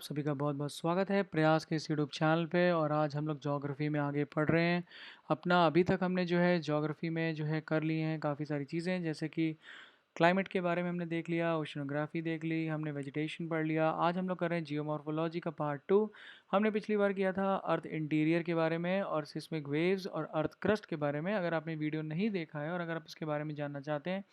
सभी का बहुत बहुत स्वागत है प्रयास के इस यूट्यूब चैनल पे। और आज हम लोग ज्योग्राफी में आगे पढ़ रहे हैं अपना। अभी तक हमने जो है ज्योग्राफी में जो है कर लिए हैं काफ़ी सारी चीज़ें, जैसे कि क्लाइमेट के बारे में हमने देख लिया, ओशनोग्राफी देख ली, हमने वेजिटेशन पढ़ लिया। आज हम लोग कर रहे हैं जियोमॉर्फोलॉजी का पार्ट 2। हमने पिछली बार किया था अर्थ इंटीरियर के बारे में और सिस्मिक वेव्स और अर्थ क्रस्ट के बारे में। अगर आपने वीडियो नहीं देखा है और अगर आप इसके बारे में जानना चाहते हैं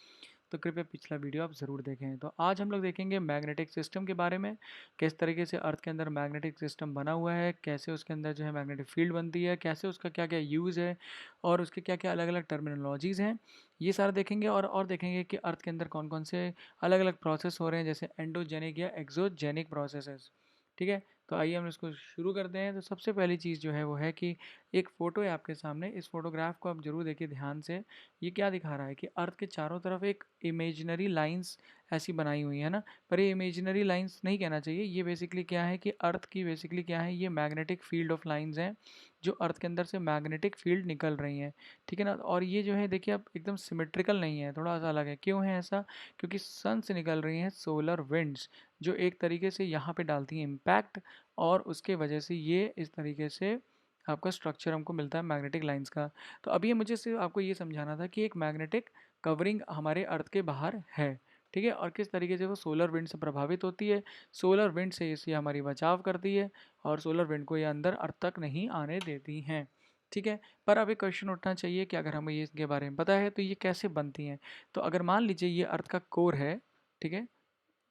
तो कृपया पिछला वीडियो आप ज़रूर देखें। तो आज हम लोग देखेंगे मैग्नेटिक सिस्टम के बारे में, किस तरीके से अर्थ के अंदर मैग्नेटिक सिस्टम बना हुआ है, कैसे उसके अंदर जो है मैग्नेटिक फील्ड बनती है, कैसे उसका क्या क्या यूज़ है और उसके क्या क्या अलग अलग टर्मिनोलॉजीज़ हैं, ये सारा देखेंगे। और देखेंगे कि अर्थ के अंदर कौन कौन से अलग अलग प्रोसेस हो रहे हैं, जैसे एंडोजेनिक या एक्सोजेनिक प्रोसेसेस। ठीक है, तो आइए हम इसको शुरू करते हैं। तो सबसे पहली चीज़ जो है वो है कि एक फ़ोटो है आपके सामने। इस फोटोग्राफ को आप जरूर देखिए ध्यान से। ये क्या दिखा रहा है कि अर्थ के चारों तरफ एक इमेजिनरी लाइंस ऐसी बनाई हुई है ना, पर ये इमेजिनरी लाइंस नहीं कहना चाहिए। ये बेसिकली क्या है कि अर्थ की बेसिकली क्या है, ये मैग्नेटिक फील्ड ऑफ लाइंस हैं जो अर्थ के अंदर से मैग्नेटिक फील्ड निकल रही हैं। ठीक है ना। और ये जो है देखिए, अब एकदम सिमेट्रिकल नहीं है, थोड़ा सा अलग है। क्यों है ऐसा? क्योंकि सन से निकल रही हैं सोलर विंड्स, जो एक तरीके से यहाँ पे डालती हैं इम्पैक्ट, और उसके वजह से ये इस तरीके से आपका स्ट्रक्चर हमको मिलता है मैग्नेटिक लाइंस का। तो अभी मुझे सिर्फ आपको ये समझाना था कि एक मैग्नेटिक कवरिंग हमारे अर्थ के बाहर है। ठीक है, और किस तरीके से वो सोलर विंड से प्रभावित होती है, सोलर विंड से इसे हमारी बचाव करती है और सोलर विंड को ये अंदर अर्थ तक नहीं आने देती हैं। ठीक है, पर अब एक क्वेश्चन उठना चाहिए कि अगर हमें ये इसके बारे में पता है तो ये कैसे बनती हैं। तो अगर मान लीजिए ये अर्थ का कोर है, ठीक है,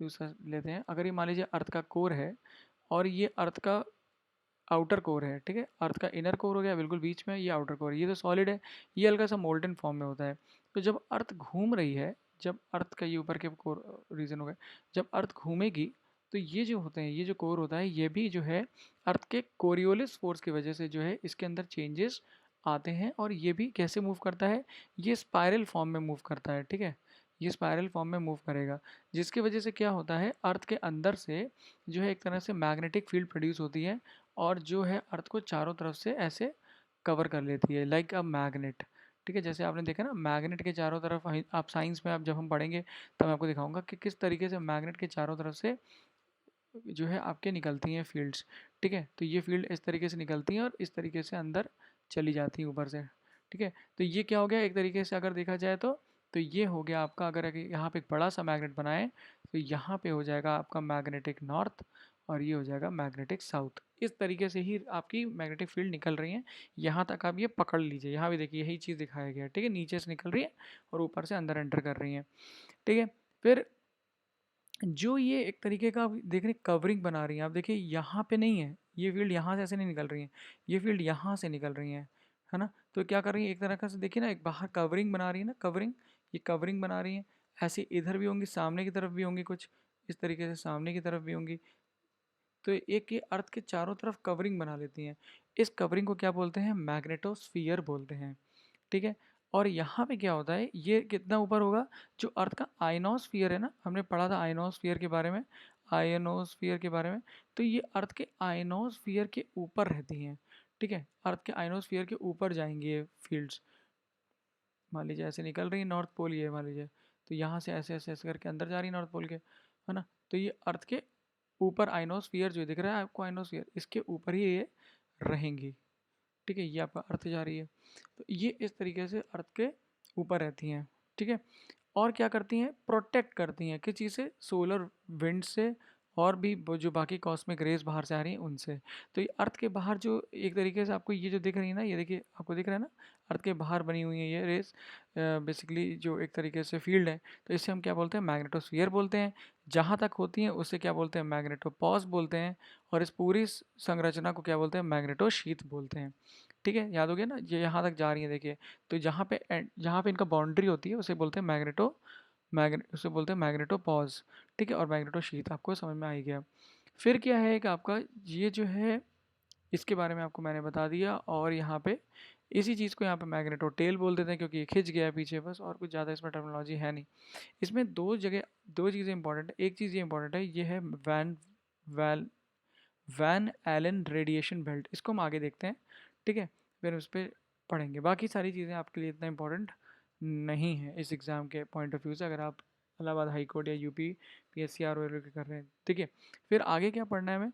दूसरा लेते हैं। अगर ये मान लीजिए अर्थ का कोर है और ये अर्थ का आउटर कोर है, ठीक है, अर्थ का इनर कोर हो गया बिल्कुल बीच में, ये आउटर कोर, ये तो सॉलिड है, ये हल्का सा मोल्टन फॉर्म में होता है। तो जब अर्थ घूम रही है, जब अर्थ का ये ऊपर के कोर रीजन हो गया, जब अर्थ घूमेगी तो ये जो होते हैं, ये जो कोर होता है, ये भी जो है अर्थ के कोरियोलिस फोर्स की वजह से जो है इसके अंदर चेंजेस आते हैं। और ये भी कैसे मूव करता है, ये स्पायरल फॉर्म में मूव करता है। ठीक है, ये स्पायरल फॉर्म में मूव करेगा, जिसकी वजह से क्या होता है, अर्थ के अंदर से जो है एक तरह से मैग्नेटिक फील्ड प्रोड्यूस होती है और जो है अर्थ को चारों तरफ से ऐसे कवर कर लेती है, लाइक अ मैग्नेट। ठीक है, जैसे आपने देखा ना मैग्नेट के चारों तरफ, आप साइंस में आप जब हम पढ़ेंगे तब मैं आपको दिखाऊंगा कि किस तरीके से मैग्नेट के चारों तरफ से जो है आपके निकलती हैं फील्ड्स। ठीक है, तो ये फील्ड इस तरीके से निकलती हैं और इस तरीके से अंदर चली जाती हैं ऊपर से। ठीक है, तो ये क्या हो गया एक तरीके से अगर देखा जाए तो ये हो गया आपका, अगर यहाँ पे एक बड़ा सा मैग्नेट बनाए तो यहाँ पे हो जाएगा आपका मैग्नेटिक नॉर्थ और ये हो जाएगा मैग्नेटिक साउथ। इस तरीके से ही आपकी मैग्नेटिक फील्ड निकल रही है। यहाँ तक आप ये पकड़ लीजिए, यहाँ भी देखिए यही चीज़ दिखाया गया है। ठीक है, नीचे से निकल रही है और ऊपर से अंदर एंटर कर रही है। ठीक है, फिर जो ये एक तरीके का आप देख रहे हैं कवरिंग बना रही हैं, आप देखिए यहाँ पे नहीं है ये फील्ड, यहाँ से ऐसे नहीं निकल रही है, ये फील्ड यहाँ से निकल रही है ना। तो क्या कर रही है, एक तरह का से देखिए ना, एक बाहर कवरिंग बना रही है ना, कवरिंग, ये कवरिंग बना रही है। ऐसे इधर भी होंगी, सामने की तरफ भी होंगी, कुछ इस तरीके से सामने की तरफ भी होंगी। तो एक ये अर्थ के चारों तरफ कवरिंग बना लेती हैं। इस कवरिंग को क्या बोलते हैं, मैग्नेटोस्फीयर बोलते हैं। ठीक है, और यहाँ पे क्या होता है, ये कितना ऊपर होगा, जो अर्थ का आयनोस्फीयर है ना, हमने पढ़ा था आयनोस्फीयर के बारे में, आयनोस्फीयर के बारे में। तो ये अर्थ के आयनोस्फीयर के ऊपर रहती हैं। ठीक है, अर्थ के आयनोस्फीयर के ऊपर जाएंगी ये फील्ड्स। मान लीजिए ऐसे निकल रही है नॉर्थ पोल, ये मान लीजिए, तो यहाँ से ऐसे ऐसे ऐसे करके अंदर जा रही है नॉर्थ पोल के, है ना। तो ये अर्थ के ऊपर आइनोस्फीयर जो दिख रहा है आपको, आइनोस्फीयर, इसके ऊपर ही ये रहेंगी। ठीक है, ये आपका अर्थ जा रही है, तो ये इस तरीके से अर्थ के ऊपर रहती हैं। ठीक है, और क्या करती हैं, प्रोटेक्ट करती हैं किस चीज़ से, सोलर विंड से, और भी जो बाकी कॉस्मिक रेज बाहर से आ रही हैं उनसे। तो ये अर्थ के बाहर जो एक तरीके से आपको ये जो दिख रही है ना, ये देखिए आपको दिख रहा है ना, अर्थ के बाहर बनी हुई है ये रेस, बेसिकली जो एक तरीके से फील्ड है। तो इसे हम क्या बोलते हैं, मैग्नेटोस्फीयर बोलते हैं। जहाँ तक होती हैं उससे क्या बोलते हैं, मैग्नेटोपॉज बोलते हैं। और इस पूरी संरचना को क्या बोलते हैं, मैग्नेटोशीथ बोलते हैं। ठीक है, याद हो गया ना, ये यहाँ तक जा रही है देखिए। तो जहाँ पे इनका बाउंड्री होती है उसे बोलते हैं उसे बोलते हैं मैग्नेटोपॉज। ठीक है, और मैग्नेटोशीथ आपको समझ में आ ही गया। फिर क्या है कि आपका ये जो है, इसके बारे में आपको मैंने बता दिया। और यहाँ पे इसी चीज़ को यहाँ पे मैग्नेटो टेल बोल देते हैं, क्योंकि ये खिंच गया है पीछे, बस और कुछ ज़्यादा इसमें टर्मिनोलॉजी है नहीं। इसमें दो चीज़ें इंपॉर्टेंट है। एक चीज़ ये इंपॉर्टेंट है, ये है Van Van Allen radiation belt, इसको हम आगे देखते हैं। ठीक है, फिर उस पर पढ़ेंगे। बाकी सारी चीज़ें आपके लिए इतना इंपॉर्टेंट नहीं है इस एग्ज़ाम के पॉइंट ऑफ व्यू से। अगर आप इलाहाबाद हाई कोर्ट या यूपी पीएससीआर वगैरह के कर रहे हैं, ठीक है। फिर आगे क्या पढ़ना है हमें,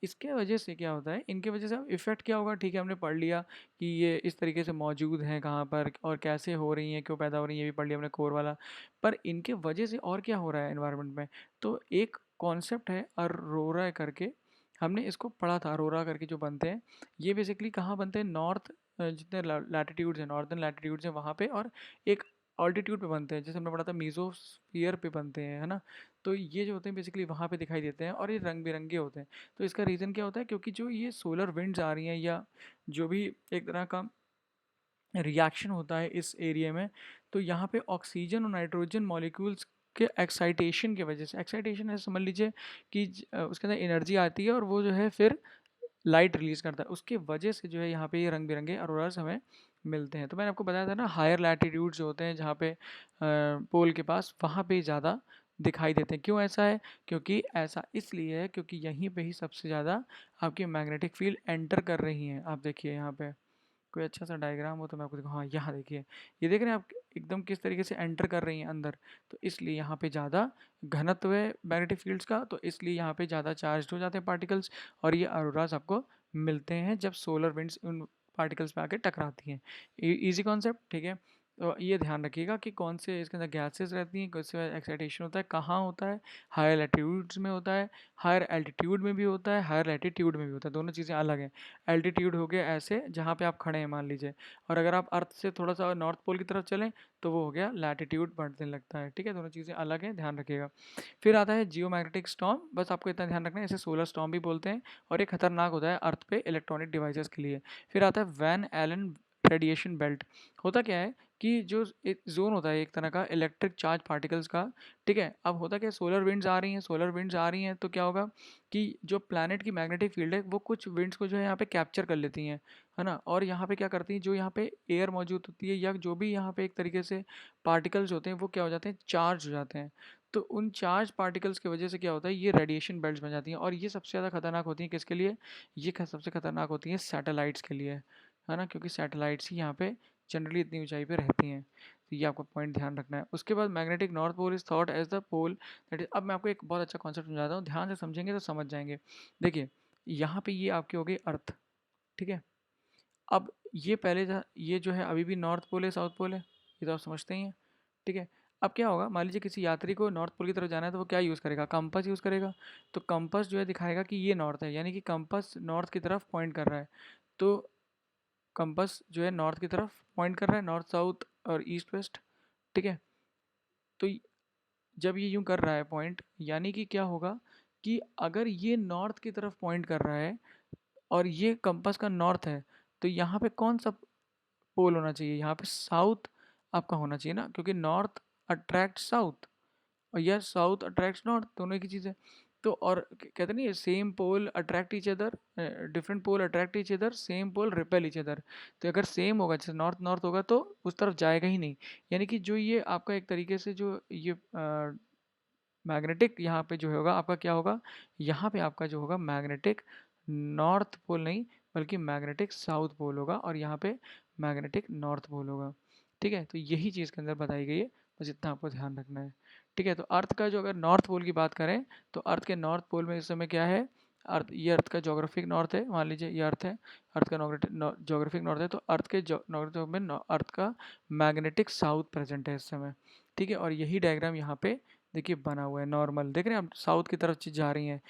इसके वजह से क्या होता है, इनके वजह से अब इफेक्ट क्या होगा, ठीक है हमने पढ़ लिया कि ये इस तरीके से मौजूद हैं कहाँ पर और कैसे हो रही हैं, क्यों पैदा हो रही हैं, ये भी पढ़ लिया हमने कोर वाला। पर इनके वजह से और क्या हो रहा है एनवायरनमेंट में, तो एक कॉन्सेप्ट है अरोरा करके, हमने इसको पढ़ा था। अरोरा करके जो बनते हैं, ये बेसिकली कहाँ बनते हैं, नॉर्थ जितने लैटिट्यूड्स हैं, नॉर्दर्न लैटिट्यूड्स हैं वहाँ पे, और एक ऑल्टीट्यूड पे बनते हैं, जैसे हमने पढ़ा था मीजोस्फीयर पे बनते हैं, है ना। तो ये जो होते हैं बेसिकली वहाँ पे दिखाई देते हैं, और ये रंग बिरंगे होते हैं। तो इसका रीज़न क्या होता है, क्योंकि जो ये सोलर विंड्स आ रही हैं, या जो भी एक तरह का रिएक्शन होता है इस एरिया में, तो यहाँ पे ऑक्सीजन और नाइट्रोजन मॉलिक्यूल्स के एक्साइटेशन की वजह से, एक्साइटेशन ऐसे समझ लीजिए कि उसके अंदर एनर्जी आती है और वो जो है फिर लाइट रिलीज़ करता है, उसके वजह से जो है यहाँ पे ये रंग बिरंगे ऑरोरास हमें मिलते हैं। तो मैंने आपको बताया था ना, हायर लैटिट्यूड्स जो होते हैं जहाँ पे पोल के पास, वहाँ पे ज़्यादा दिखाई देते हैं। क्यों ऐसा है, क्योंकि ऐसा इसलिए है क्योंकि यहीं पे ही सबसे ज़्यादा आपकी मैग्नेटिक फील्ड एंटर कर रही हैं। आप देखिए यहाँ पे कोई अच्छा सा डायग्राम हो तो मैं आपको दिखाऊँ। हाँ, यहाँ देखिए, ये देख रहे हैं आप एकदम किस तरीके से एंटर कर रही हैं अंदर। तो इसलिए यहाँ पे ज़्यादा घनत्व है मैग्नेटिक फील्ड्स का, तो इसलिए यहाँ पे ज़्यादा चार्ज हो जाते हैं पार्टिकल्स, और ये अरोराज आपको मिलते हैं जब सोलर विंड्स उन पार्टिकल्स पे आके टकराती हैं। इजी कॉन्सेप्ट, ठीक है। तो ये ध्यान रखिएगा कि कौन से इसके अंदर गैसेस रहती हैं, कैसे एक्साइटेशन होता है, कहाँ होता है, हायर लैटिट्यूड्स में होता है, हायर एल्टीट्यूड में भी होता है, हायर लैटिट्यूड में भी होता है, दोनों चीज़ें अलग हैं। एल्टीट्यूड हो गया ऐसे जहाँ पे आप खड़े हैं मान लीजिए, और अगर आप अर्थ से थोड़ा सा नॉर्थ पोल की तरफ चलें तो वो हो गया लैटिट्यूड बढ़ने लगता है, ठीक है। दोनों चीज़ें अलग हैं, ध्यान रखिएगा। फिर आता है जियोमैग्नेटिक स्टॉर्म, बस आपको इतना ध्यान रखना है, इसे सोलर स्टॉर्म भी बोलते हैं, और ये खतरनाक होता है अर्थ पे इलेक्ट्रॉनिक डिवाइसेस के लिए। फिर आता है वैन एलन रेडिएशन बेल्ट। होता क्या है कि जो एक जोन होता है एक तरह का इलेक्ट्रिक चार्ज पार्टिकल्स का, ठीक है। अब होता क्या है, सोलर विंड्स आ रही हैं, सोलर विंड्स आ रही हैं तो क्या होगा कि जो प्लैनेट की मैग्नेटिक फील्ड है वो कुछ विंड्स को जो है यहाँ पे कैप्चर कर लेती हैं, है ना। और यहाँ पे क्या करती हैं, जो यहाँ पे एयर मौजूद होती है या जो भी यहाँ पे एक तरीके से पार्टिकल्स होते हैं, वो क्या हो जाते हैं, चार्ज हो जाते हैं। तो उन चार्ज पार्टिकल्स की वजह से क्या होता है, ये रेडिएशन बेल्ट्स बन जाती हैं, और ये सबसे ज़्यादा खतरनाक होती हैं किसके लिए, ये सबसे खतरनाक होती हैं सैटेलाइट्स के लिए, है ना, क्योंकि सैटेलाइट्स ही यहाँ पे जनरली इतनी ऊंचाई पे रहती हैं। तो ये आपको पॉइंट ध्यान रखना है। उसके बाद magnetic north pole is thought as the pole that is, अब मैं आपको एक बहुत अच्छा कॉन्सेप्ट समझाता हूँ, ध्यान से समझेंगे तो समझ जाएंगे। देखिए, यहाँ पे ये आपकी हो गई अर्थ, ठीक है। अब ये पहले था, ये जो है अभी भी नॉर्थ पोल है, साउथ पोल है, ये तो आप समझते ही हैं, ठीक है। अब क्या होगा, मान लीजिए किसी यात्री को नॉर्थ पोल की तरफ जाना है तो वो क्या यूज़ करेगा, कंपास यूज़ करेगा। तो कंपास जो है दिखाएगा कि ये नॉर्थ है, यानी कि कंपास नॉर्थ की तरफ पॉइंट कर रहा है। तो कंपास जो है नॉर्थ की तरफ पॉइंट कर रहा है, नॉर्थ साउथ और ईस्ट वेस्ट, ठीक है। तो जब ये यूँ कर रहा है पॉइंट, यानी कि क्या होगा कि अगर ये नॉर्थ की तरफ पॉइंट कर रहा है और ये कंपास का नॉर्थ है, तो यहाँ पे कौन सा पोल होना चाहिए, यहाँ पे साउथ आपका होना चाहिए ना, क्योंकि नॉर्थ अट्रैक्ट साउथ और यह साउथ अट्रैक्ट्स नॉर्थ, दोनों एक ही चीज़ है। तो और कहते नहीं, same pole attract each other, different pole attract each other, same pole repel each other. तो अगर सेम होगा, जैसे नॉर्थ नॉर्थ होगा तो उस तरफ जाएगा ही नहीं। यानी कि जो ये आपका एक तरीके से जो ये मैग्नेटिक यहाँ पे जो होगा आपका क्या होगा, यहाँ पे आपका जो होगा मैग्नेटिक नॉर्थ पोल नहीं, बल्कि मैग्नेटिक साउथ पोल होगा, और यहाँ पे मैग्नेटिक नॉर्थ पोल होगा, ठीक है। तो यही चीज़ के अंदर बताई गई है, बस इतना आपको ध्यान रखना है, ठीक है। तो अर्थ का जो अगर नॉर्थ पोल की बात करें, तो अर्थ के नॉर्थ पोल में इस समय क्या है, अर्थ, ये अर्थ का जोग्राफिक नॉर्थ है, मान लीजिए ये अर्थ है, अर्थ का जोग्राफिक नॉर्थ है, तो अर्थ के नॉर्थ में अर्थ का मैग्नेटिक साउथ प्रेजेंट है इस समय, ठीक है। और यही डायग्राम यहाँ पे देखिए बना हुआ है, नॉर्मल देख रहे हैं आप, साउथ की तरफ चीज जा रही हैं,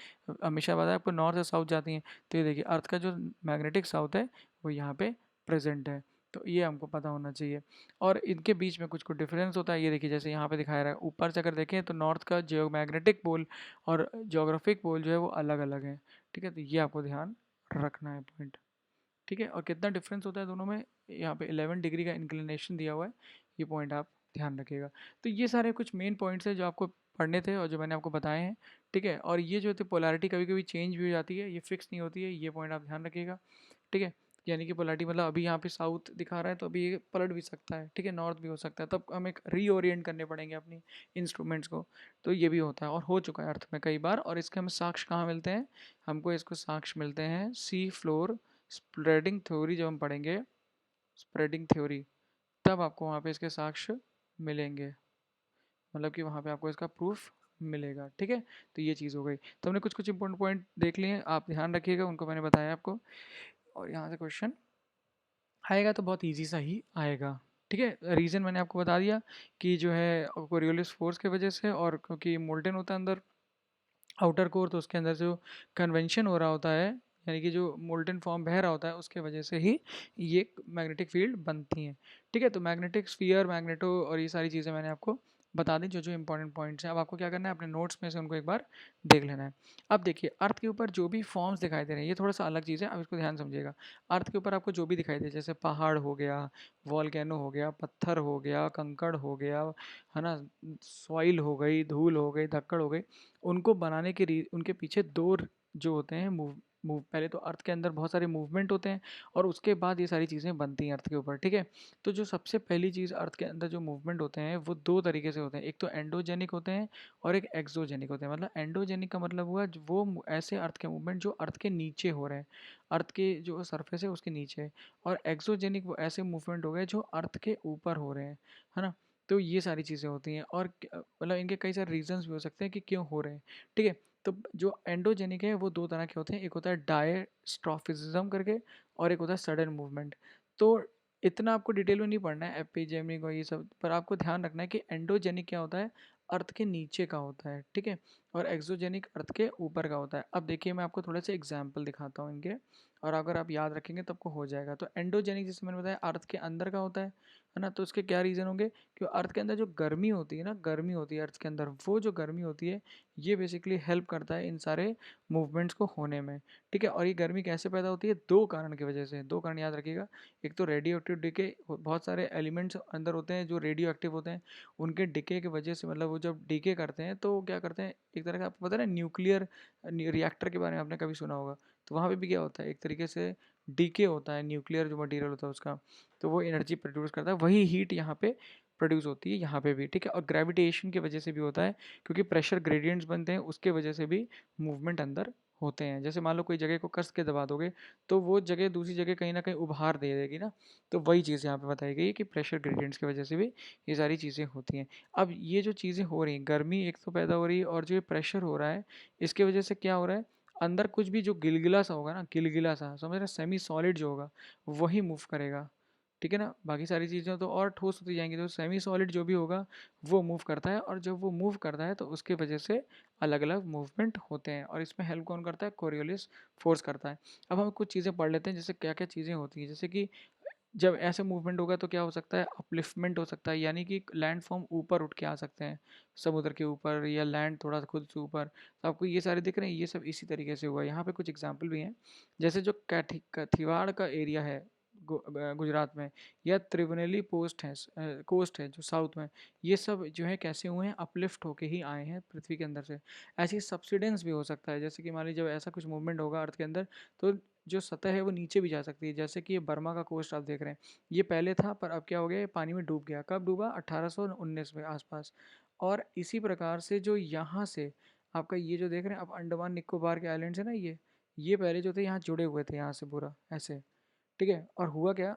हमेशा बताया आपको नॉर्थ से साउथ जाती हैं। तो ये देखिए अर्थ का जो मैग्नेटिक साउथ है वो यहाँ पे प्रेजेंट है, तो ये हमको पता होना चाहिए। और इनके बीच में कुछ कुछ डिफरेंस होता है, ये देखिए जैसे यहाँ पे दिखाया रहा है, ऊपर से अगर देखें तो नॉर्थ का जियो मैग्नेटिक पोल और जोग्राफिक पोल जो है वो अलग अलग है, ठीक है। तो ये आपको ध्यान रखना है पॉइंट, ठीक है। और कितना डिफरेंस होता है दोनों में, यहाँ पे 11 डिग्री का इंक्लिनेशन दिया हुआ है, ये पॉइंट आप ध्यान रखिएगा। तो ये सारे कुछ मेन पॉइंट्स हैं जो आपको पढ़ने थे और जो मैंने आपको बताए हैं, ठीक है। और ये जो थे पोलैरिटी कभी कभी चेंज भी हो जाती है, ये फिक्स नहीं होती है, ये पॉइंट आप ध्यान रखिएगा, ठीक है। यानी कि पोलैरिटी मतलब अभी यहाँ पे साउथ दिखा रहा है तो अभी ये पलट भी सकता है, ठीक है, नॉर्थ भी हो सकता है, तब हमें रीओरिएंट करने पड़ेंगे अपनी इंस्ट्रूमेंट्स को। तो ये भी होता है और हो चुका है अर्थ में कई बार, और इसके हमें साक्ष्य कहाँ मिलते हैं, हमको इसको साक्ष्य मिलते हैं सी फ्लोर स्प्रेडिंग थ्योरी, जब हम पढ़ेंगे स्प्रेडिंग थ्योरी तब आपको वहाँ पे इसके साक्ष्य मिलेंगे, मतलब कि वहाँ पे आपको इसका प्रूफ मिलेगा। ठीक है, तो ये चीज़ हो गई। तो हमने कुछ कुछ इंपॉर्टेंट पॉइंट देख लिए हैं, आप ध्यान रखिएगा, उनको मैंने बताया आपको। और यहाँ से क्वेश्चन आएगा तो बहुत इजी सा ही आएगा। ठीक है, रीज़न मैंने आपको बता दिया कि जो है कोरियोलिस फोर्स की वजह से, और क्योंकि मोल्टन होता है अंदर आउटर कोर, तो उसके अंदर जो कन्वेंशन हो रहा होता है, यानी कि जो मोल्टन फॉर्म बह रहा होता है, उसके वजह से ही ये मैग्नेटिक फील्ड बनती हैं। ठीक है, तो मैग्नेटिक स्फीयर, मैग्नेटो और ये सारी चीज़ें मैंने आपको बता दी, जो जो इंपॉर्टेंट पॉइंट्स हैं। अब आपको क्या करना है, अपने नोट्स में से उनको एक बार देख लेना है। अब देखिए, अर्थ के ऊपर जो भी फॉर्म्स दिखाई दे रहे हैं, ये थोड़ा सा अलग चीज़ है, अब इसको ध्यान समझिएगा। अर्थ के ऊपर आपको जो भी दिखाई दे, जैसे पहाड़ हो गया, वॉल्केनो हो गया, पत्थर हो गया, कंकड़ हो गया, है ना, सॉइल हो गई, धूल हो गई, धक्कड़ हो गई, उनको बनाने के उनके पीछे दो जो होते हैं मूव मूव पहले तो अर्थ के अंदर बहुत सारे मूवमेंट होते हैं, और उसके बाद ये सारी चीज़ें बनती हैं अर्थ के ऊपर। ठीक है, तो जो सबसे पहली चीज़ अर्थ के अंदर जो मूवमेंट होते हैं वो दो तरीके से होते हैं, एक तो एंडोजेनिक होते हैं और एक एक्सोजेनिक होते हैं। मतलब एंडोजेनिक का मतलब हुआ वो ऐसे अर्थ के मूवमेंट जो अर्थ के नीचे हो रहे हैं, अर्थ के जो सरफेस है उसके नीचे। और एक्सोजेनिक वो ऐसे मूवमेंट हो गए जो अर्थ के ऊपर हो रहे हैं, है ना। तो ये सारी चीज़ें होती हैं, और मतलब इनके कई सारे रीजंस भी हो सकते हैं कि क्यों हो रहे हैं। ठीक है, तो जो एंडोजेनिक है वो दो तरह के होते हैं, एक होता है डायस्ट्रॉफिज्म करके, और एक होता है सडन मूवमेंट। तो इतना आपको डिटेल में नहीं पढ़ना है एपिजेनिक और ये सब, पर आपको ध्यान रखना है कि एंडोजेनिक क्या होता है, अर्थ के नीचे का होता है। ठीक है, और एक्सोजेनिक अर्थ के ऊपर का होता है। अब देखिए, मैं आपको थोड़े से एग्जाम्पल दिखाता हूँ इनके, और अगर आप याद रखेंगे तो आपको हो जाएगा। तो एंडोजेनिक जैसे मैंने बताया अर्थ के अंदर का होता है ना। तो उसके क्या रीज़न होंगे, कि अर्थ के अंदर जो गर्मी होती है ना, गर्मी होती है अर्थ के अंदर, वो जो गर्मी होती है ये बेसिकली हेल्प करता है इन सारे मूवमेंट्स को होने में। ठीक है, और ये गर्मी कैसे पैदा होती है, दो कारण की वजह से, दो कारण याद रखिएगा। एक तो रेडियो एक्टिव डिके, बहुत सारे एलिमेंट्स अंदर होते हैं जो रेडियो एक्टिव होते हैं, उनके डिके की वजह से, मतलब वो जब डिके करते हैं तो क्या करते हैं, एक तरह का आपको पता है ना, न्यूक्लियर रिएक्टर के बारे में आपने कभी सुना होगा। तो वहाँ पे भी क्या होता है, एक तरीके से डीके होता है, न्यूक्लियर जो मटेरियल होता है उसका, तो वो एनर्जी प्रोड्यूस करता है, वही हीट यहाँ पे प्रोड्यूस होती है यहाँ पे भी। ठीक है, और ग्रेविटेशन की वजह से भी होता है, क्योंकि प्रेशर ग्रेडियंट्स बनते हैं, उसके वजह से भी मूवमेंट अंदर होते हैं। जैसे मान लो कोई जगह को कस के दबा दोगे, तो वो जगह दूसरी जगह कहीं ना कहीं उभार दे देगी ना। तो वही चीज़ यहाँ पे बताई गई है कि प्रेशर ग्रेडियंट्स की वजह से भी ये सारी चीज़ें होती हैं। अब ये जो चीज़ें हो रही हैं, गर्मी एक तो पैदा हो रही है, और जो ये प्रेशर हो रहा है, इसके वजह से क्या हो रहा है, अंदर कुछ भी जो गिलगिला सा होगा ना, गिलगिला सा समझ रहे, सेमी सॉलिड जो होगा वही मूव करेगा। ठीक है ना, बाकी सारी चीज़ें तो और ठोस होती जाएंगी, तो सेमी सॉलिड जो भी होगा वो मूव करता है, और जब वो मूव करता है तो उसके वजह से अलग अलग मूवमेंट होते हैं, और इसमें हेल्प कौन करता है, कोरियोलिस फोर्स करता है। अब हम कुछ चीज़ें पढ़ लेते हैं, जैसे क्या क्या चीज़ें होती हैं। जैसे कि जब ऐसे मूवमेंट होगा तो क्या हो सकता है, अपलिफ्टमेंट हो सकता है, यानी कि लैंड फॉर्म ऊपर उठ के आ सकते हैं, समुद्र के ऊपर, या लैंड थोड़ा खुद से ऊपर। तो आपको ये सारे दिख रहे हैं, ये सब इसी तरीके से हुआ है। यहाँ पे कुछ एग्जांपल भी हैं, जैसे जो कथिवाड़ का एरिया है गुजरात में, या त्रिवेणी कोस्ट है जो साउथ में, ये सब जो है कैसे हुए हैं, अपलिफ्ट होके ही आए हैं पृथ्वी के अंदर से। ऐसी सब्सिडेंस भी हो सकता है, जैसे कि मान लीजिए जब ऐसा कुछ मूवमेंट होगा अर्थ के अंदर, तो जो सतह है वो नीचे भी जा सकती है। जैसे कि ये बर्मा का कोस्ट आप देख रहे हैं, ये पहले था, पर अब क्या हो गया, ये पानी में डूब गया। कब डूबा, 1819 में आसपास। और इसी प्रकार से जो यहाँ से आपका ये जो देख रहे हैं, अब अंडमान निकोबार के आइलैंड्स है ना, ये पहले जो थे यहाँ जुड़े हुए थे, यहाँ से पूरा ऐसे। ठीक है, और हुआ क्या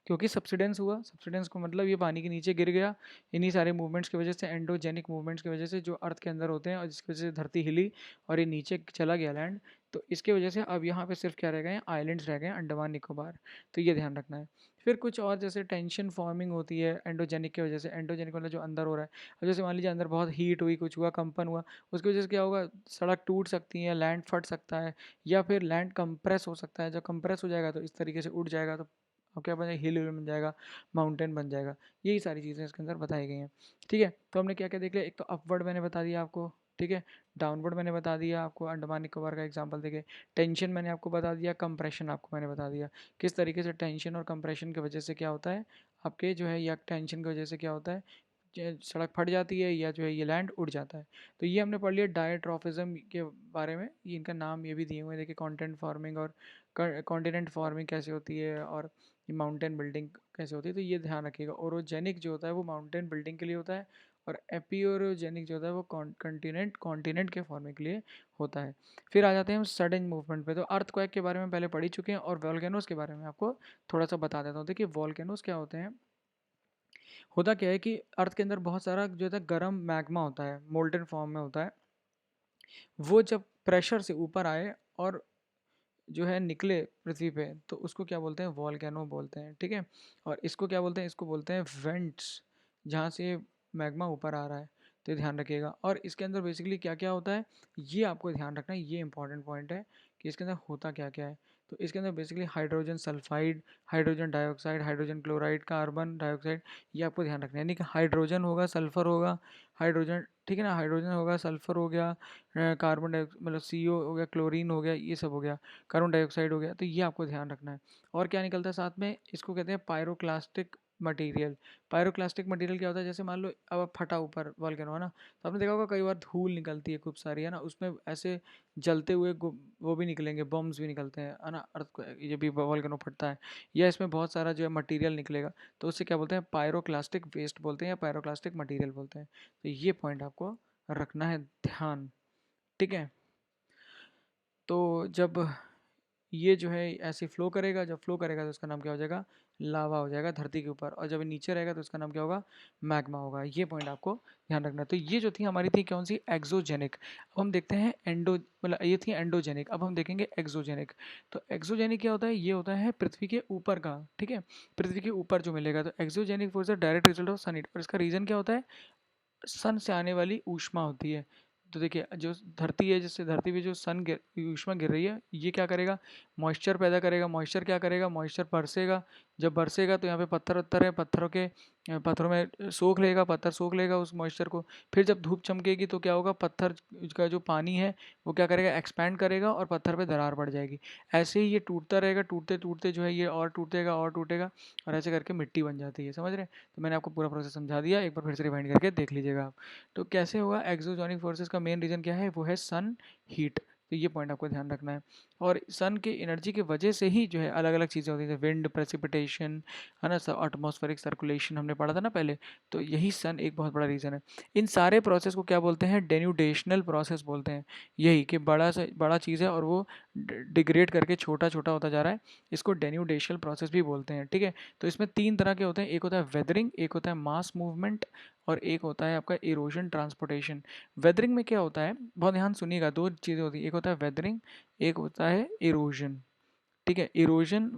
क्योंकि सब्सिडेंस हुआ, सब्सिडेंस को मतलब ये पानी के नीचे गिर गया, इन्हीं सारे मूवमेंट्स की वजह से, एंडोजेनिक मूवमेंट्स की वजह से, जो अर्थ के अंदर होते हैं, और जिसकी वजह से धरती हिली और ये नीचे चला गया लैंड। तो इसके वजह से अब यहाँ पे सिर्फ क्या रह गए हैं, आइलैंड्स रह गए हैं, अंडमान निकोबार। तो ये ध्यान रखना है। फिर कुछ और जैसे टेंशन फॉर्मिंग होती है एंडोजेनिक की वजह से, एंडोजेनिक मतलब जो अंदर हो रहा है। अब जैसे मान लीजिए अंदर बहुत हीट हुई, कुछ हुआ, कंपन हुआ, उसकी वजह से क्या होगा, सड़क टूट सकती है, लैंड फट सकता है, या फिर लैंड कंप्रेस हो सकता है। जब कंप्रेस हो जाएगा तो इस तरीके से उड़ जाएगा, तो अब क्या बन जाएगा, हिल बन जाएगा, माउंटेन बन जाएगा। यही सारी चीज़ें इसके अंदर बताई गई हैं। ठीक है, तो हमने क्या क्या देख लिया, एक तो अपवर्ड मैंने बता दिया आपको। ठीक है, डाउनवर्ड मैंने बता दिया आपको, अंडमान निकोबार का एग्जांपल देके। टेंशन मैंने आपको बता दिया, कंप्रेशन आपको मैंने बता दिया, किस तरीके से टेंशन और कंप्रेशन की वजह से क्या होता है आपके जो है, या टेंशन की वजह से क्या होता है, सड़क फट जाती है, या जो है ये लैंड उड़ जाता है। तो ये हमने पढ़ लिया डायट्रॉफिज्म के बारे में, ये इनका नाम ये भी दिए हुए हैं, देखिए कॉन्टेंट फार्मिंग और कॉन्टिनेंट फार्मिंग कैसे होती है, और ये माउंटेन बिल्डिंग कैसे होती है। तो ये ध्यान रखिएगा, ओरोजेनिक जो होता है वो माउंटेन बिल्डिंग के लिए होता है, और एपियोरोजेनिक जो होता है वो कॉन्टिनेंट कॉन्टिनेंट के फॉर्मिंग के लिए होता है। फिर आ जाते हैं हम सडन मूवमेंट पे। तो अर्थक्वेक के बारे में पहले पढ़ ही चुके हैं, और वॉल्केनोस के बारे में आपको थोड़ा सा बता देता हूँ। देखिए वॉल्केनोस क्या होते हैं, होता क्या है कि अर्थ के अंदर बहुत सारा जो है गर्म मैग्मा होता है, मोल्टन फॉर्म में होता है। वो जब प्रेशर से ऊपर आए और जो है निकले पृथ्वी पे, तो उसको क्या बोलते हैं, वॉल्केनो बोलते हैं, ठीक है। और इसको क्या बोलते हैं, इसको बोलते हैं वेंट्स, जहाँ से मैग्मा ऊपर आ रहा है। तो ये ध्यान रखिएगा। और इसके अंदर बेसिकली क्या क्या होता है, ये आपको ध्यान रखना है, ये इंपॉर्टेंट पॉइंट है कि इसके अंदर होता क्या क्या है। तो इसके अंदर basically hydrogen sulphide, hydrogen dioxide, hydrogen chloride, carbon dioxide, ये आपको ध्यान रखना है। यानी कि हाइड्रोजन होगा, सल्फर होगा, हाइड्रोजन, ठीक है ना, हाइड्रोजन होगा, सल्फर हो गया, कार्बन डाइऑक्साइड मतलब CO हो गया, क्लोरीन हो गया, ये सब हो गया, कार्बन डाइऑक्साइड हो गया। तो ये आपको ध्यान रखना है। और क्या निकलता है साथ में, इसको कहते हैं पायरोक्लास्टिक मटेरियल। पायरोक्लास्टिक मटेरियल क्या होता है, जैसे मान लो अब फटा ऊपर वॉल्केनो है ना, तो आपने देखा होगा कई बार धूल निकलती है खूब सारी, है ना, उसमें ऐसे जलते हुए वो भी निकलेंगे, बम्स भी निकलते हैं, है ना, अर्थ को ये भी वॉल्केनो फटता है, या इसमें बहुत सारा जो है मटेरियल निकलेगा, तो उससे क्या बोलते हैं, पायरोक्लास्टिक वेस्ट बोलते हैं या पायरोक्लास्टिक मटेरियल बोलते हैं। तो ये पॉइंट आपको रखना है ध्यान, ठीक है। तो जब ये जो है ऐसे फ्लो करेगा, जब फ्लो करेगा तो उसका नाम क्या हो जाएगा, लावा हो जाएगा धरती के ऊपर। और जब ये नीचे रहेगा तो उसका नाम क्या होगा, मैग्मा होगा। ये पॉइंट आपको ध्यान रखना है। तो ये जो थी हमारी थी कौन सी, एक्सोजेनिक। अब हम देखते हैं एंडो, मतलब ये थी एंडोजेनिक, अब हम देखेंगे एक्सोजेनिक। तो एक्सोजेनिक क्या होता है, ये होता है पृथ्वी के ऊपर का, ठीक है, पृथ्वी के ऊपर जो मिलेगा। तो exogenic force direct result of sun heat, और इसका रीजन क्या होता है, सन से आने वाली ऊष्मा होती है। तो देखिए जो धरती है, जिससे धरती पे जो सन गिर ऊष्मा गिर रही है, ये क्या करेगा, मॉइस्चर पैदा करेगा। मॉइस्चर क्या करेगा, मॉइस्चर बरसेगा। जब बरसेगा तो यहाँ पे पत्थर वत्थर है, पत्थरों में सोख लेगा, पत्थर सोख लेगा उस मॉइस्चर को। फिर जब धूप चमकेगी तो क्या होगा, पत्थर का जो पानी है वो क्या करेगा, एक्सपैंड करेगा और पत्थर पे दरार पड़ जाएगी। ऐसे ही ये टूटता रहेगा, टूटते टूटते जो है ये और टूटेगा और टूटेगा, और ऐसे करके मिट्टी बन जाती है, समझ रहे हैं। तो मैंने आपको पूरा प्रोसेस समझा दिया, एक बार फिर से रिवाइंड करके देख लीजिएगा आप। तो कैसे होगा, एक्सोजोनिक फोर्सेस का मेन रीजन क्या है, वो है सन हीट। तो ये पॉइंट आपको ध्यान रखना है। और सन के एनर्जी की वजह से ही जो है अलग अलग चीज़ें होती हैं, विंड, प्रेसिपिटेशन, है ना, सब एटमॉस्फेरिक सर्कुलेशन हमने पढ़ा था ना पहले। तो यही सन एक बहुत बड़ा रीज़न है। इन सारे प्रोसेस को क्या बोलते हैं, डेन्यूडेशनल प्रोसेस बोलते हैं। यही कि बड़ा से बड़ा चीज़ है और वो डिग्रेड करके छोटा छोटा होता जा रहा है, इसको डेन्यूडेशनल प्रोसेस भी बोलते हैं, ठीक है। तो इसमें तीन तरह के होते हैं, एक होता है वेदरिंग, एक होता है मास मूवमेंट, और एक होता है आपका इरोजन ट्रांसपोर्टेशन। वेदरिंग में क्या होता है, बहुत ध्यान सुनिएगा, दो चीज़ें होती है, एक होता है वेदरिंग, एक होता है इरोजन, ठीक है। इरोजन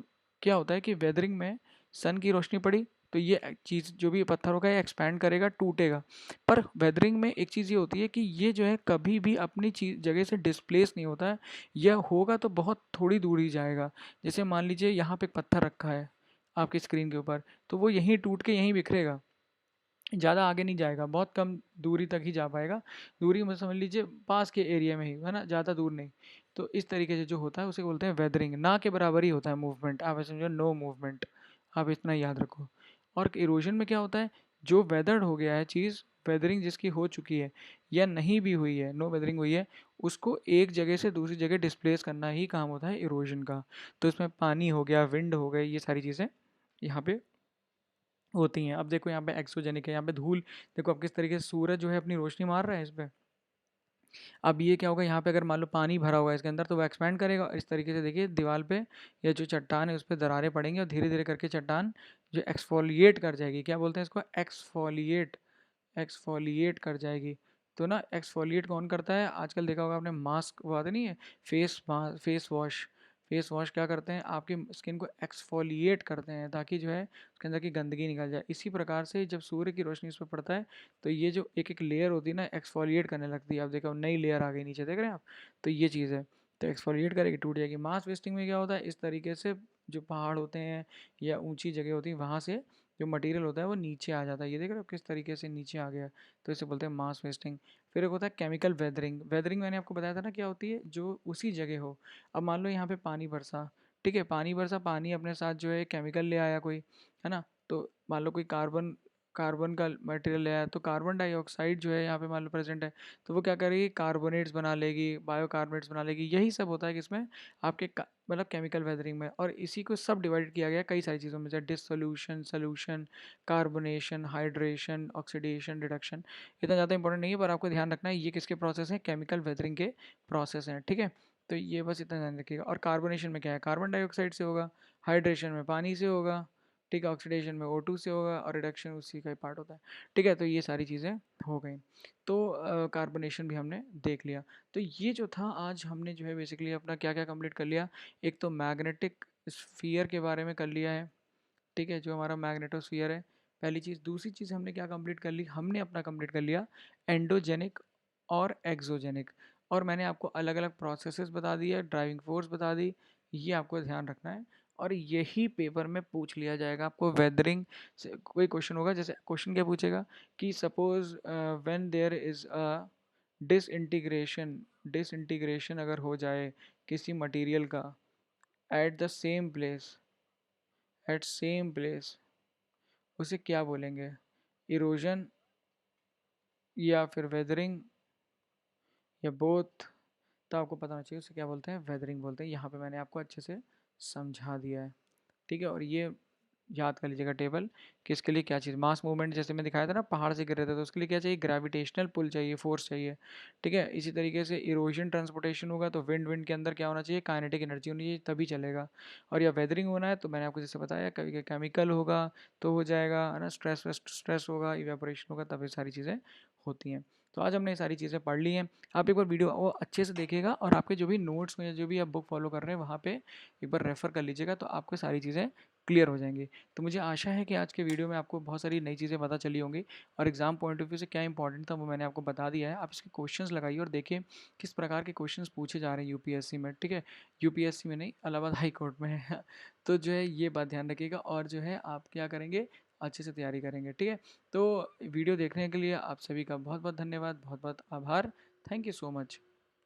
क्या होता है कि वेदरिंग में सन की रोशनी पड़ी तो ये चीज़ जो भी पत्थर होगा ये एक्सपैंड करेगा, टूटेगा। पर वेदरिंग में एक चीज़ ये होती है कि ये जो है कभी भी अपनी चीज जगह से डिस्प्लेस नहीं होता है, यह होगा तो बहुत थोड़ी दूर ही जाएगा। जैसे मान लीजिए यहाँ पे एक पत्थर रखा है आपकी स्क्रीन के ऊपर, तो वो यहीं टूट के यहीं बिखरेगा, ज़्यादा आगे नहीं जाएगा, बहुत कम दूरी तक ही जा पाएगा। दूरी में समझ लीजिए पास के एरिया में ही, है ना, ज़्यादा दूर नहीं। तो इस तरीके से जो होता है उसे बोलते हैं वेदरिंग, ना के बराबर ही होता है मूवमेंट, आप ऐसे समझो नो मूवमेंट, आप इतना याद रखो। और इरोजन में क्या होता है, जो वेदर्ड हो गया है चीज़, वेदरिंग जिसकी हो चुकी है या नहीं भी हुई है, नो वेदरिंग हुई है, उसको एक जगह से दूसरी जगह डिस्प्लेस करना ही काम होता है इरोजन का। तो इसमें पानी हो गया, विंड हो गई, ये सारी चीज़ें यहाँ पे होती हैं। अब देखो यहाँ पे एक्सोजेनिक है, यहाँ पे धूल, देखो अब किस तरीके से सूरज जो है अपनी रोशनी मार रहा है इस पे। अब ये क्या होगा, यहाँ पे अगर मान लो पानी भरा हुआ है इसके अंदर तो वो एक्सपैंड करेगा, इस तरीके से देखिए दीवार पे या जो चट्टान है उस पर दरारें पड़ेंगी और धीरे धीरे करके चट्टान जो एक्सफोलिएट कर जाएगी, क्या बोलते हैं इसको, एक्सफोलिएट, एक्सफोलिएट कर जाएगी। तो ना एक्सफोलिएट कौन करता है, आजकल देखा होगा आपने मास्क वो आते नहीं है, फेस वॉश, फेस वॉश क्या करते हैं, आपकी स्किन को एक्सफोलिएट करते हैं ताकि जो है उसके अंदर की गंदगी निकल जाए। इसी प्रकार से जब सूर्य की रोशनी इस पर पड़ता है तो ये जो एक एक लेयर होती है ना एक्सफोलिएट करने लगती है। आप देखो नई लेयर आ गई नीचे, देख रहे हैं आप। तो ये चीज़ है, तो एक्सफोलिएट करेगी, टूट जाएगी। मास वेस्टिंग में क्या होता है, इस तरीके से जो पहाड़ होते हैं या ऊंची जगह होती है वहाँ से जो मटेरियल होता है वो नीचे आ जाता है, ये देख रहे हो किस तरीके से नीचे आ गया। तो इसे बोलते हैं मास वेस्टिंग। फिर एक होता है केमिकल वेदरिंग। वेदरिंग मैंने आपको बताया था ना क्या होती है, जो उसी जगह हो। अब मान लो यहाँ पे पानी बरसा, ठीक है, पानी बरसा, पानी अपने साथ जो है केमिकल ले आया कोई, है ना। तो मान लो कोई कार्बन कार्बन का मटेरियल ले आया, तो कार्बन डाइऑक्साइड जो है यहाँ पे मान लो प्रेजेंट है, तो वो क्या करेगी, कार्बोनेट्स बना लेगी, बायोकार्बोनेट्स बना लेगी। यही सब होता है किसमें, आपके मतलब केमिकल वेदरिंग में। और इसी को सब डिवाइड किया गया कई सारी चीज़ों में, जैसे dissolution, solution, carbonation, hydration, oxidation, reduction. इतना ज़्यादा इंपॉर्टेंट नहीं है, पर आपको ध्यान रखना है ये किसके प्रोसेस हैं, केमिकल वेदरिंग के प्रोसेस हैं, ठीक है। तो ये बस इतना ध्यान रखिएगा। और कार्बोनेशन में क्या है, कार्बन डाइऑक्साइड से होगा, हाइड्रेशन में पानी से होगा, ठीक है, ऑक्सीडेशन में O2 से होगा और रिडक्शन उसी का ही पार्ट होता है। ठीक है, तो ये सारी चीज़ें हो गई। तो कार्बोनेशन भी हमने देख लिया। तो ये जो था आज हमने जो है बेसिकली अपना क्या-क्या कंप्लीट कर लिया। एक तो मैग्नेटिक स्फीयर के बारे में कर लिया है, ठीक है, जो हमारा मैग्नेटोस्फीयर है, पहली चीज़। दूसरी चीज़ हमने क्या कंप्लीट कर ली, हमने अपना कंप्लीट कर लिया एंडोजेनिक और एक्सोजेनिक, और मैंने आपको अलग-अलग प्रोसेसेस बता दिए, ड्राइविंग फोर्स बता दी, ये आपको ध्यान रखना है। और यही पेपर में पूछ लिया जाएगा आपको वेदरिंग से कोई क्वेश्चन होगा। जैसे क्वेश्चन क्या पूछेगा कि suppose when there is a disintegration, disintegration अगर हो जाए किसी मटेरियल का at the same place, at same place, उसे क्या बोलेंगे, इरोजन या फिर वेदरिंग या बोथ। तो आपको पता होना चाहिए उसे क्या बोलते हैं, वेदरिंग बोलते हैं। यहाँ पे मैंने आपको अच्छे से समझा दिया है, ठीक है। और ये याद कर लीजिएगा टेबल कि इसके लिए क्या चीज़, मास मूवमेंट जैसे मैं दिखाया था ना, पहाड़ से गिर रहे थे, तो उसके लिए क्या चाहिए, ग्रेविटेशनल पुल चाहिए, फोर्स चाहिए, ठीक है। इसी तरीके से इरोजन ट्रांसपोर्टेशन होगा तो विंड, विंड के अंदर क्या होना चाहिए, काइनेटिक एनर्जी होनी चाहिए, तभी चलेगा। और या वेदरिंग होना है तो मैंने आपको जैसे बताया, कभी केमिकल होगा तो हो जाएगा, है ना, स्ट्रेस स्ट्रेस होगा, इवेपोरेशन होगा, तब ये सारी चीज़ें होती हैं। तो आज हमने ये सारी चीज़ें पढ़ ली हैं। आप एक बार वीडियो वो अच्छे से देखिएगा, और आपके जो भी नोट्स में जो भी आप बुक फॉलो कर रहे हैं वहाँ पे एक बार रेफ़र कर लीजिएगा, तो आपको सारी चीज़ें क्लियर हो जाएंगी। तो मुझे आशा है कि आज के वीडियो में आपको बहुत सारी नई चीज़ें पता चली होंगी, और एग्ज़ाम पॉइंट ऑफ व्यू से क्या इंपॉर्टेंट था वो मैंने आपको बता दिया है। आप इसके क्वेश्चंस लगाइए और देखिए किस प्रकार के क्वेश्चंस पूछे जा रहे हैं यूपीएससी में, ठीक है। यूपीएससी में नहीं, इलाहाबाद हाई कोर्ट में है। तो जो है ये बात ध्यान रखिएगा, और जो है आप क्या करेंगे, अच्छे से तैयारी करेंगे, ठीक है। तो वीडियो देखने के लिए आप सभी का बहुत बहुत धन्यवाद, बहुत बहुत आभार। Thank you so much.